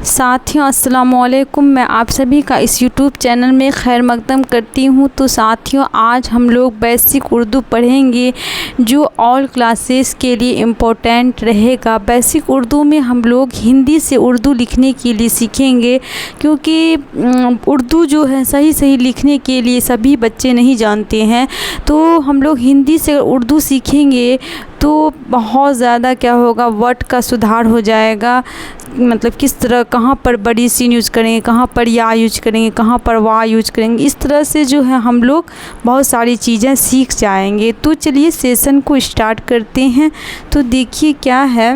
साथियों अस्सलामुअलैकुम, मैं आप सभी का इस यूट्यूब चैनल में खैर मकदम करती हूँ। तो साथियों, आज हम लोग बेसिक उर्दू पढ़ेंगे जो ऑल क्लासेस के लिए इम्पोर्टेंट रहेगा। बेसिक उर्दू में हम लोग हिंदी से उर्दू लिखने के लिए सीखेंगे, क्योंकि उर्दू जो है सही लिखने के लिए सभी बच्चे नहीं जानते हैं। तो हम लोग हिंदी से उर्दू सीखेंगे तो बहुत ज़्यादा क्या होगा, वर्ड का सुधार हो जाएगा। मतलब किस तरह, कहाँ पर बड़ी सीन यूज करेंगे, कहाँ पर या यूज करेंगे, कहाँ पर वाह यूज करेंगे, इस तरह से जो है हम लोग बहुत सारी चीज़ें सीख जाएंगे। तो चलिए सेशन को स्टार्ट करते हैं। तो देखिए क्या है,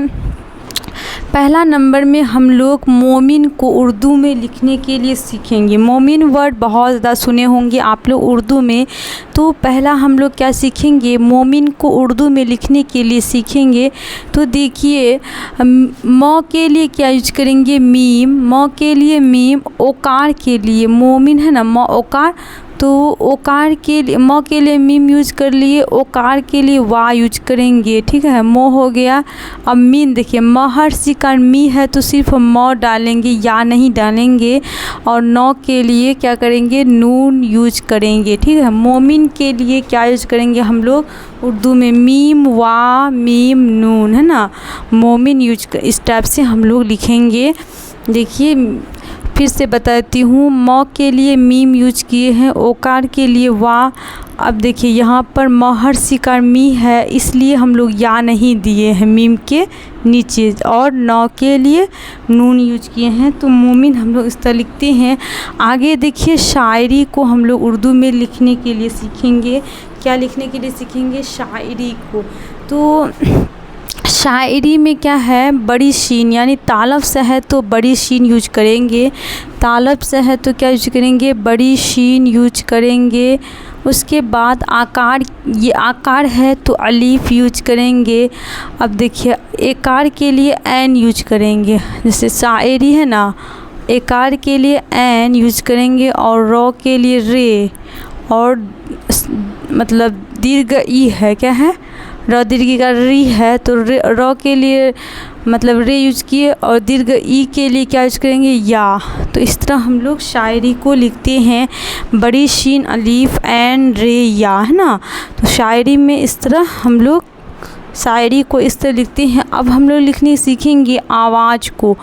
पहला नंबर में हम लोग मोमिन को उर्दू में लिखने के लिए सीखेंगे। मोमिन वर्ड बहुत ज़्यादा सुने होंगे आप लोग उर्दू में। तो पहला हम लोग क्या सीखेंगे, मोमिन को उर्दू में लिखने के लिए सीखेंगे। तो देखिए, म के लिए क्या यूज करेंगे, मीम। म के लिए मीम। ओकार के लिए मोमिन है ना, म ओकार, तो ओकार के लिए म के लिए मीम यूज कर लिए, ओकार के लिए वाह यूज करेंगे। ठीक है, मो हो गया। अब मीन देखिए, महर सिकार मी है तो सिर्फ म डालेंगे, या नहीं डालेंगे। और नौ के लिए क्या करेंगे, नून यूज करेंगे। ठीक है, मोमिन के लिए क्या यूज करेंगे हम लोग उर्दू में, मीम वाह मीम नून, है ना, मोमिन यूज कर, इस टाइप से हम लोग लिखेंगे। देखिए फिर से बताती हूँ, म के लिए मीम यूज किए हैं, ओकार के लिए वाह। अब देखिए यहाँ पर महर सिकार मी है, इसलिए हम लोग या नहीं दिए हैं मीम के नीचे, और नौ के लिए नून यूज किए हैं। तो मोमिन हम लोग इस तरह लिखते हैं। आगे देखिए, शायरी को हम लोग उर्दू में लिखने के लिए सीखेंगे। क्या लिखने के लिए सीखेंगे, शायरी को। तो शायरी में क्या है, बड़ी शीन, यानी तालब से है तो बड़ी शीन यूज करेंगे। तालब से है तो क्या यूज करेंगे, बड़ी शीन यूज करेंगे। उसके बाद आकार, ये आकार है तो अलीफ यूज करेंगे। अब देखिए, एकार के लिए ऐन यूज करेंगे। जैसे शायरी है ना, एकार के लिए ऐन यूज करेंगे, और रौ के लिए रे, और मतलब दीर्घ ई है, क्या है, र दीर्घ का री है तो र के लिए मतलब रे यूज किए, और दीर्घ ई के लिए क्या यूज करेंगे, या। तो इस तरह हम लोग शायरी को लिखते हैं, बड़ी शीन अलीफ एन रे या, है ना। तो शायरी में इस तरह हम लोग शायरी को इस तरह लिखते हैं। अब हम लोग लिखने सीखेंगे आवाज़ को।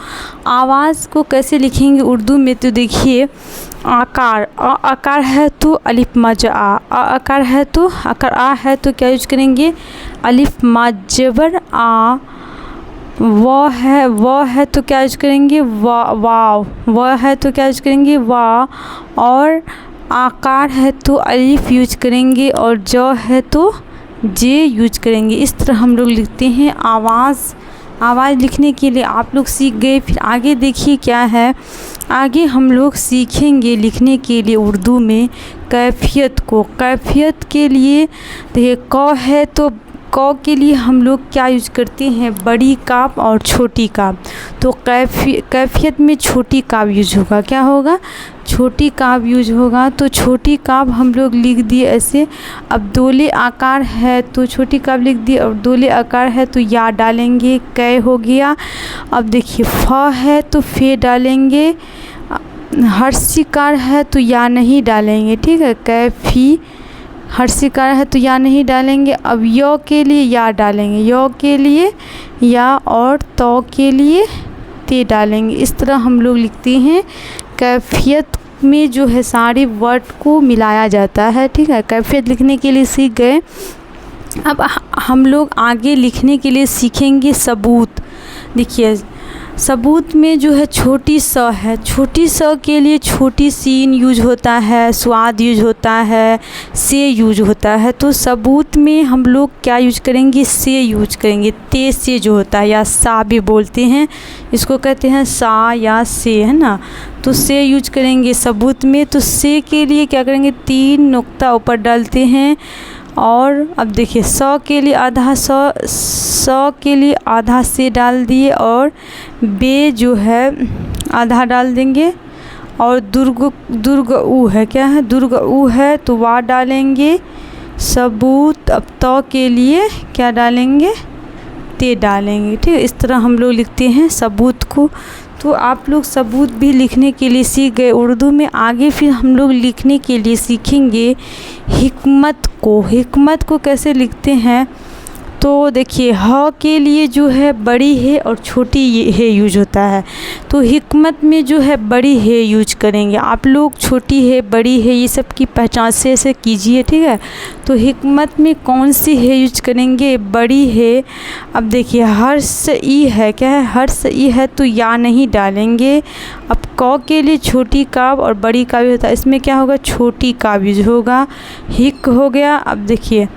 आवाज़ को कैसे लिखेंगे उर्दू में, तो देखिए, आकार, आकार है तो अलिफ मज आ, आकार है तो आकार आ है तो क्या यूज करेंगे, अलिफ मजबर आ। वो है तो क्या यूज करेंगे, वाव। वो है तो क्या यूज करेंगे, वाह। और आकार है तो अलिफ यूज करेंगे, और जो है तो जे यूज करेंगे। इस तरह हम लोग लिखते हैं आवाज़ लिखने के लिए आप लोग सीख गए। फिर आगे देखिए क्या है, आगे हम लोग सीखेंगे लिखने के लिए उर्दू में कैफियत को। कैफियत के लिए देखिए, क है तो क के लिए हम लोग क्या यूज करते हैं, बड़ी काफ और छोटी काफ। तो कैफियत में छोटी काफ यूज होगा, क्या होगा, छोटी काफ यूज होगा। तो छोटी काफ हम लोग लिख दिए ऐसे। अब दोले आकार है तो छोटी काफ लिख दिए, और दोले आकार है तो या डालेंगे, कै हो गया। अब देखिए, फ है तो फे डालेंगे, हर्षिकार है तो या नहीं डालेंगे। ठीक है, कैफी हर्षिकार है तो या नहीं डालेंगे। अब यो के लिए या डालेंगे, यो के लिए या, और तो के लिए ते डालेंगे। इस तरह हम लोग लिखते हैं। कैफियत में जो है सारे वर्ड को मिलाया जाता है। ठीक है, कैफियत लिखने के लिए सीख गए। अब हम लोग आगे लिखने के लिए सीखेंगे सबूत। देखिए, सबूत में जो है छोटी स है, छोटी स के लिए छोटी सीन यूज होता है, स्वाद यूज होता है, से यूज होता है। तो सबूत में हम लोग क्या यूज करेंगे, से यूज करेंगे। ते से जो होता है, या सा भी बोलते हैं, इसको कहते हैं सा या से, है ना। तो से यूज करेंगे सबूत में। तो से के लिए क्या करेंगे, 3 नुक्ता ऊपर डालते हैं। और अब देखिए, सौ के लिए आधा सौ के लिए आधा से डाल दिए, और बे जो है आधा डाल देंगे। और दुर्ग ऊ है, क्या है, दुर्ग ऊ है तो वाह डालेंगे। सबूत, अब तो के लिए क्या डालेंगे, ते डालेंगे। ठीक है, इस तरह हम लोग लिखते हैं सबूत को। तो आप लोग सबूत भी लिखने के लिए सीख गए उर्दू में। आगे फिर हम लोग लिखने के लिए सीखेंगे हिकमत को। हिकमत को कैसे लिखते हैं, तो देखिए ह के लिए जो है बड़ी है और छोटी ये है यूज होता है, तो हिकमत में जो है बड़ी है यूज करेंगे आप लोग। छोटी है, बड़ी है, ये सब की पहचान से कीजिए, ठीक है। तो हिकमत में कौन सी है यूज करेंगे, बड़ी है। अब देखिए हर्ष ई है, क्या है, हर्ष ई है, तो या नहीं डालेंगे। अब क के लिए छोटी काव और बड़ी काव होता है, इसमें क्या होगा, छोटी काव यूज होगा। हिक हो गया। अब देखिए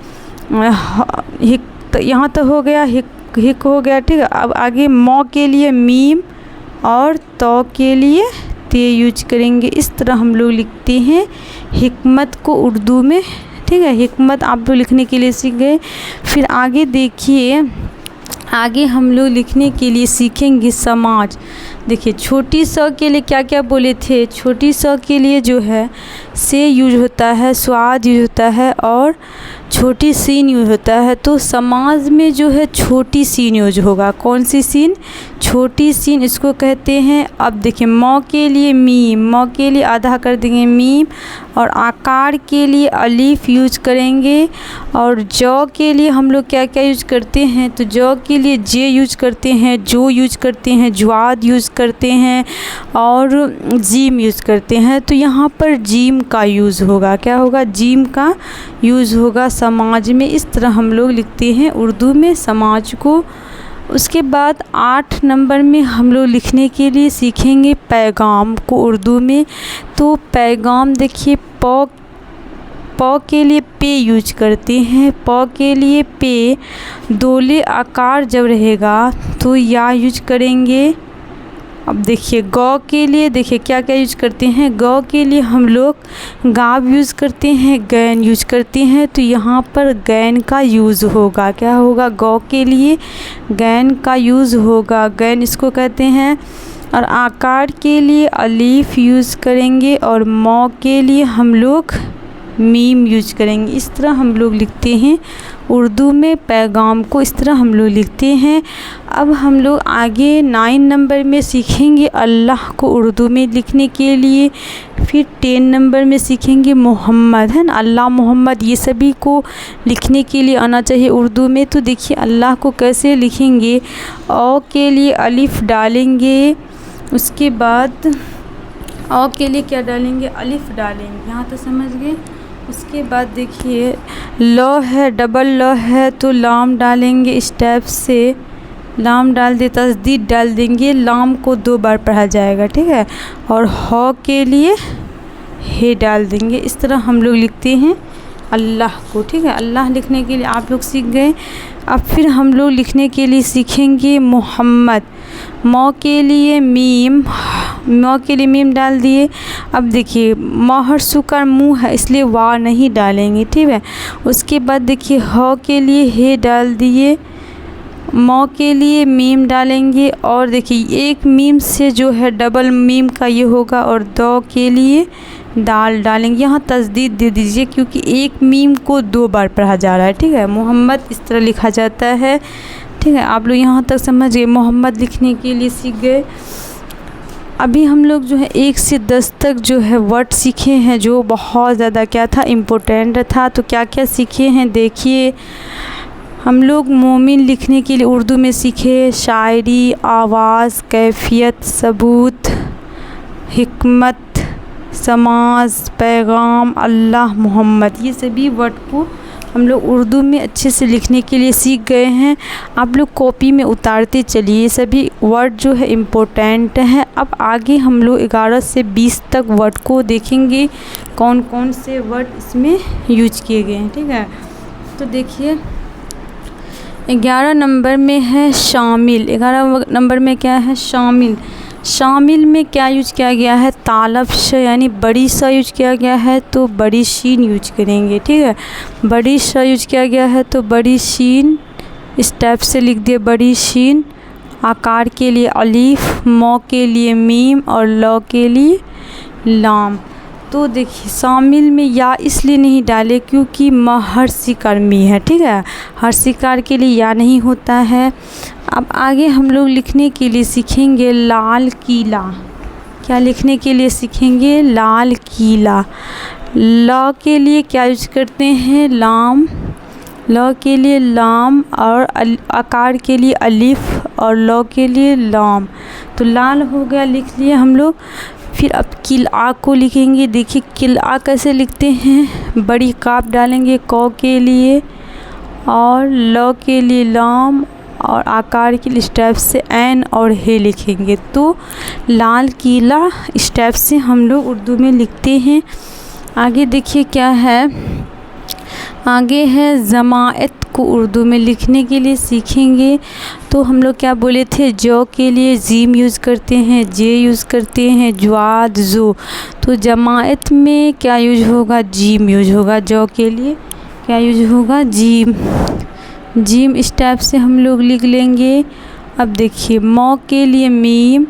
हिक, तो यहाँ तो हो गया हिक हो गया, ठीक है। अब आगे मौ के लिए मीम और तो के लिए ते यूज करेंगे। इस तरह हम लोग लिखते हैं हिकमत को उर्दू में, ठीक है। हिकमत आप लोग लिखने के लिए सीख गए। फिर आगे देखिए, आगे हम लोग लिखने के लिए सीखेंगे समाज। देखिए छोटी स के लिए क्या क्या बोले थे, छोटी स के लिए जो है से यूज होता है, स्वाद यूज होता है और छोटी सीन यूज होता है। तो समाज में जो है छोटी सीन यूज होगा। कौन सी सीन, छोटी सीन, इसको कहते हैं। अब देखिए मौ के लिए मीम, मौ के लिए आधा कर देंगे मीम, और आकार के लिए अलीफ यूज करेंगे। और जौ के लिए हम लोग क्या क्या यूज करते हैं, तो जौ के लिए जे यूज करते हैं, जो यूज करते हैं, ज्वाद यूज करते हैं और जीम यूज करते हैं। तो यहाँ पर जीम का यूज़ होगा, क्या होगा, जीम का यूज़ होगा समाज में। इस तरह हम लोग लिखते हैं उर्दू में समाज को। उसके बाद 8 नंबर में हम लोग लिखने के लिए सीखेंगे पैगाम को उर्दू में। तो पैगाम देखिए प के लिए पे यूज करते हैं, प के लिए पे, दोले आकार जब रहेगा तो या यूज करेंगे। अब देखिए गौ के लिए देखिए क्या क्या यूज करते हैं, गौ के लिए हम लोग गाव यूज़ करते हैं, गैन यूज करते हैं। तो यहाँ पर गैन का यूज़ होगा, क्या होगा, गौ के लिए गैन का यूज़ होगा, गैन इसको कहते हैं। और आकार के लिए अलीफ यूज़ करेंगे और मौ के लिए हम लोग मीम यूज करेंगे। इस तरह हम लोग लिखते हैं उर्दू में पैगाम को, इस तरह हम लोग लिखते हैं। अब हम लोग आगे 9 नंबर में सीखेंगे अल्लाह को उर्दू में लिखने के लिए। फिर 10 नंबर में सीखेंगे मोहम्मद, है ना, अल्लाह मोहम्मद, ये सभी को लिखने के लिए आना चाहिए उर्दू में। तो देखिए अल्लाह को कैसे लिखेंगे, औ के लिए अलिफ डालेंगे, उसके बाद औ के लिए क्या डालेंगे, अलिफ डालेंगे, यहाँ तो समझ गए। उसके बाद देखिए ल है, डबल ल है, तो लाम डालेंगे, इस टाइप से लाम डाल दे, तस्दीद डाल देंगे, लाम को 2 बार पढ़ा जाएगा, ठीक है। और ह के लिए हे डाल देंगे। इस तरह हम लोग लिखते हैं अल्लाह को, ठीक है। अल्लाह लिखने के लिए आप लोग सीख गए। अब फिर हम लोग लिखने के लिए सीखेंगे मोहम्मद। मौ के लिए मीम, मौ के लिए मीम डाल दिए। अब देखिए मोहर सुकर मुँह है इसलिए वाह नहीं डालेंगे, ठीक है। उसके बाद देखिए ह के लिए हे डाल दिए, मौ के लिए मीम डालेंगे। और देखिए एक मीम से जो है डबल मीम का ये होगा, और दो के लिए दाल डालेंगे। यहाँ तस्दीद दे दीजिए क्योंकि एक मीम को 2 बार पढ़ा जा रहा है, ठीक है। मोहम्मद इस तरह लिखा जाता है, ठीक है। आप लोग यहाँ तक समझ गए, मोहम्मद लिखने के लिए सीख गए। अभी हम लोग जो है 1 से 10 तक जो है वर्ड सीखे हैं, जो बहुत ज़्यादा क्या था, इम्पोर्टेंट था। तो क्या क्या सीखे हैं देखिए। हम लोग मोमिन लिखने के लिए उर्दू में सीखे शायरी, आवाज़, कैफियत, सबूत, हिकमत, समाज, पैगाम, अल्लाह, मोहम्मद, ये सभी वर्ड को हम लोग उर्दू में अच्छे से लिखने के लिए सीख गए हैं। आप लोग कॉपी में उतारते चलिए, ये सभी वर्ड जो है इम्पोर्टेंट हैं। अब आगे हम लोग 11 से 20 तक वर्ड को देखेंगे, कौन कौन से वर्ड इसमें यूज किए गए हैं, ठीक है। तो देखिए 11 नंबर में है शामिल। 11 नंबर में क्या है, शामिल। शामिल में क्या यूज किया गया है, तालब श यानी बड़ी सा यूज किया गया है, तो बड़ी शीन यूज करेंगे, ठीक है। बड़ी श यूज किया गया है तो बड़ी शीन, इस टाइप से लिख दिए बड़ी शीन। आकार के लिए अलीफ, मौ के लिए मीम और लौ के लिए लाम। तो देखिए शामिल में या इसलिए नहीं डाले क्योंकि हर शिकार में है, ठीक है। हर शिकार के लिए या नहीं होता है। अब आगे हम लोग लिखने के लिए सीखेंगे लाल किला। क्या लिखने के लिए सीखेंगे? लाल किला। ल के लिए क्या यूज करते हैं? लाम। ल के लिए लाम और आकार के लिए अलिफ और ल के लिए लाम। तो लाल हो गया, लिख लिए हम लोग। फिर अब किला को लिखेंगे। देखिए किला कैसे लिखते हैं? बड़ी काप डालेंगे क के लिए और ल के लिए लाम और आकार के लिए स्टेप से एन और हे लिखेंगे। तो लाल किला स्टेप से हम लोग उर्दू में लिखते हैं। आगे देखिए क्या है, आगे है जमात को उर्दू में लिखने के लिए सीखेंगे। तो हम लोग क्या बोले थे? जो के लिए जीम यूज़ करते हैं, जे यूज़ करते हैं, ज्वाद जो। तो जमात में क्या यूज होगा? जीम यूज होगा। जो के लिए क्या यूज होगा? जीम। जीम स्टेप से हम लोग लिख लेंगे। अब देखिए मौ के लिए मीम,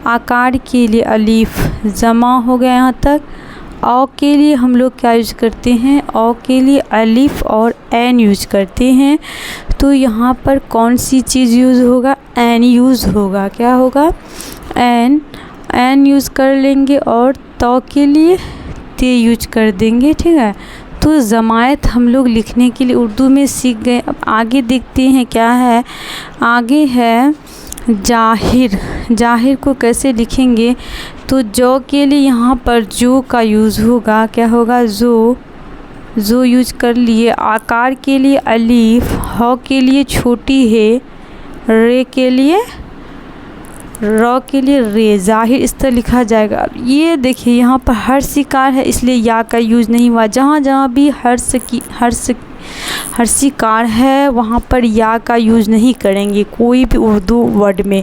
आकार के लिए अलीफ, जमा हो गया यहाँ तक। औ के लिए हम लोग क्या यूज करते हैं? औ के लिए अलिफ और एन यूज करते हैं। तो यहाँ पर कौन सी चीज़ यूज़ होगा? एन यूज़ होगा। क्या होगा? एन। एन यूज़ कर लेंगे और तो के लिए ते यूज कर देंगे। ठीक है, तो जमात हम लोग लिखने के लिए उर्दू में सीख गए। अब आगे देखते हैं क्या है। आगे है जाहिर। जाहिर को कैसे लिखेंगे? तो जो के लिए यहाँ पर जो का यूज़ होगा। क्या होगा? जो यूज कर लिए। आकार के लिए अलीफ, ह के लिए छोटी है, रे के लिए र के लिए रे। जाहिर इस तरह लिखा जाएगा। अब ये देखिए यहाँ पर हर्ष कार है इसलिए या का यूज़ नहीं हुआ। जहाँ जहाँ भी हर्षी कार है वहाँ पर या का यूज़ नहीं करेंगे कोई भी उर्दू वर्ड में।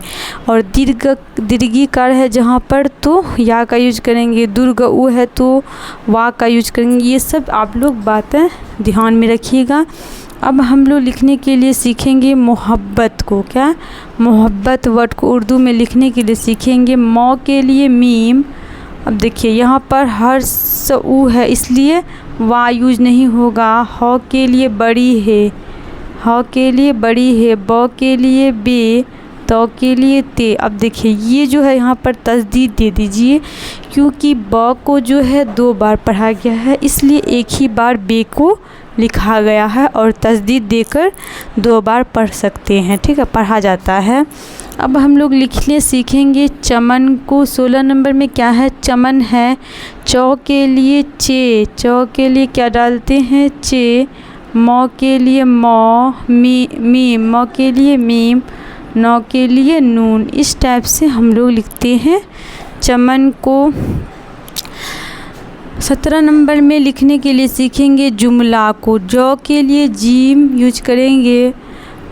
और दीर्घी कार है जहाँ पर तो या का यूज करेंगे। दुर्ग उ है तो वा का यूज करेंगे। ये सब आप लोग बातें ध्यान में रखिएगा। अब हम लोग लिखने के लिए सीखेंगे मोहब्बत को। क्या? मोहब्बत वर्ड को उर्दू में लिखने के लिए सीखेंगे। मौ के लिए मीम। अब देखिए यहाँ पर हर्ष उ है इसलिए वा यूज नहीं होगा। ह के लिए बड़ी है, ह के लिए बड़ी है। ब के लिए बे, तो के लिए ते। अब देखिए ये जो है यहाँ पर तस्दीद दे दीजिए क्योंकि ब को जो है 2 बार पढ़ा गया है इसलिए एक ही बार बे को लिखा गया है और तस्दीद देकर 2 बार पढ़ सकते हैं। ठीक है, पढ़ा जाता है। अब हम लोग लिखने सीखेंगे चमन को। 16 नंबर में क्या है? चमन है। चौ के लिए चे, चौ के लिए क्या डालते हैं? चे। मौ के लिए मौ, मीम, मौ के लिए मीम, नौ के लिए नून। इस टाइप से हम लोग लिखते हैं चमन को। 17 नंबर में लिखने के लिए सीखेंगे जुमला को। जो के लिए जीम यूज करेंगे,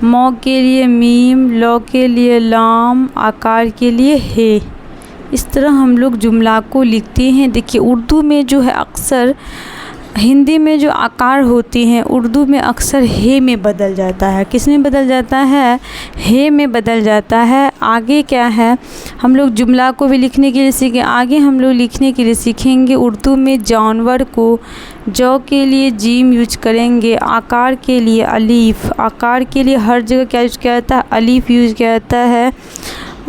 मौ के लिए मीम, लो के लिए लाम, आकार के लिए हे। इस तरह हम लोग जुमला को लिखते हैं। देखिए उर्दू में जो है अक्सर हिंदी में जो आकार होती हैं उर्दू में अक्सर हे में बदल जाता है। किस में बदल जाता है? हे में बदल जाता है। आगे क्या है? हम लोग जुमला को भी लिखने के लिए सीखें। आगे हम लोग लिखने के लिए सीखेंगे उर्दू में जानवर को। जो के लिए जीम यूज करेंगे, आकार के लिए अलीफ, आकार के लिए हर जगह क्या यूज किया जाता है? अलीफ यूज किया जाता है।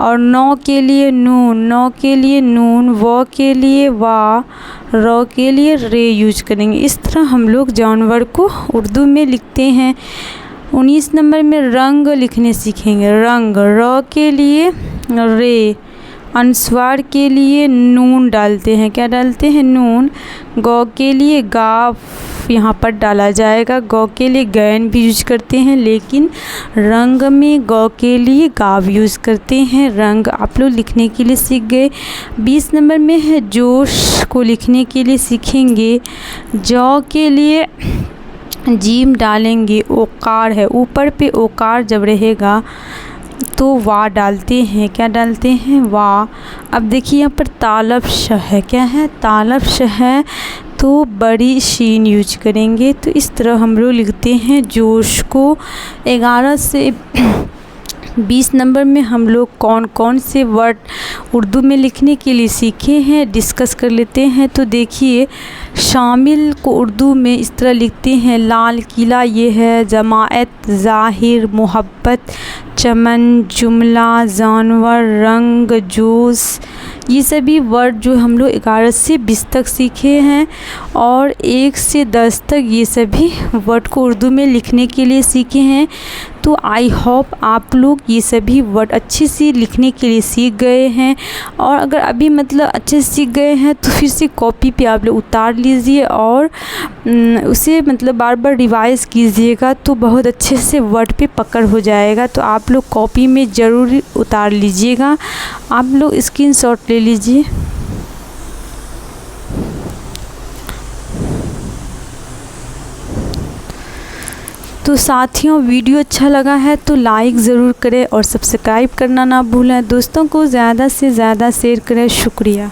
और नौ के लिए नून, नौ के लिए नून, व के लिए वा, र के लिए रे यूज करेंगे। इस तरह हम लोग जानवर को उर्दू में लिखते हैं। 19 नंबर में रंग लिखने सीखेंगे। रंग, र के लिए रे, अनुस्वार के लिए नून डालते हैं। क्या डालते हैं? नून। गौ के लिए गाफ यहाँ पर डाला जाएगा। गौ के लिए गैन भी यूज करते हैं लेकिन रंग में गौ के लिए गाव यूज करते हैं। रंग आप लोग लिखने के लिए सीख गए। 20 नंबर में है जोश को लिखने के लिए सीखेंगे। जौ के लिए जीम डालेंगे, ओकार है, ऊपर पे ओकार जब रहेगा तो वा डालते हैं। क्या डालते हैं? वा। अब देखिए यहाँ पर तालब श है। क्या है? तालब श है तो बड़ी शीन यूज करेंगे। तो इस तरह हम लोग लिखते हैं जोश को। 11 से 20 नंबर में हम लोग कौन कौन से वर्ड उर्दू में लिखने के लिए सीखे हैं डिस्कस कर लेते हैं। तो देखिए, शामिल को उर्दू में इस तरह लिखते हैं, लाल किला ये है, जमाअत, ज़ाहिर, मोहब्बत, चमन, जुमला, जानवर, रंग, जूस। ये सभी वर्ड जो हम लोग 11 से 20 तक सीखे हैं और 1 से 10 तक ये सभी वर्ड को उर्दू में लिखने के लिए सीखे हैं। तो आई होप आप लोग ये सभी वर्ड अच्छे से लिखने के लिए सीख गए हैं, और अगर अभी मतलब अच्छे से सीख गए हैं तो फिर से कॉपी पे आप लोग उतार लीजिए और उसे मतलब बार बार रिवाइज़ कीजिएगा, तो बहुत अच्छे से वर्ड पे पकड़ हो जाएगा। तो आप लोग कॉपी में ज़रूर उतार लीजिएगा, आप लोग स्क्रीनशॉट ले लीजिए। तो साथियों, वीडियो अच्छा लगा है तो लाइक ज़रूर करें और सब्सक्राइब करना ना भूलें। दोस्तों को ज़्यादा से ज़्यादा शेयर करें। शुक्रिया।